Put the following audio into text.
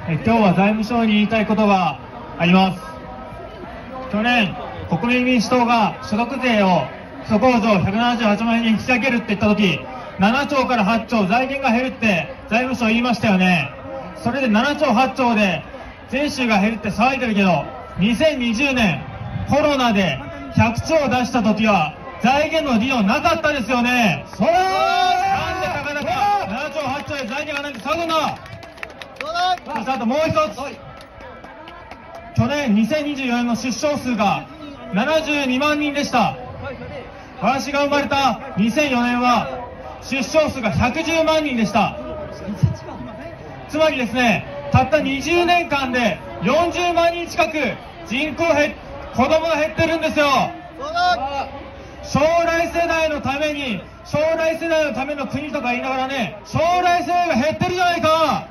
今日は財務省に言いたいことがあります。去年、国民民主党が所得税を基礎控除178万円に引き上げるって言ったとき、7兆から8兆財源が減るって財務省言いましたよね。それで7兆8兆で税収が減るって騒いでるけど、2020年コロナで100兆出したときは財源の議論なかったですよね。なんでたかだか7兆8兆で財源がないって騒ぐの。そしてあともう一つ、去年2024年の出生数が72万人でした。私が生まれた2004年は出生数が110万人でした。つまりですね、たった20年間で40万人近く子供が減ってるんですよ。将来世代のために、将来世代のための国とか言いながらね、将来世代が減ってるじゃないか。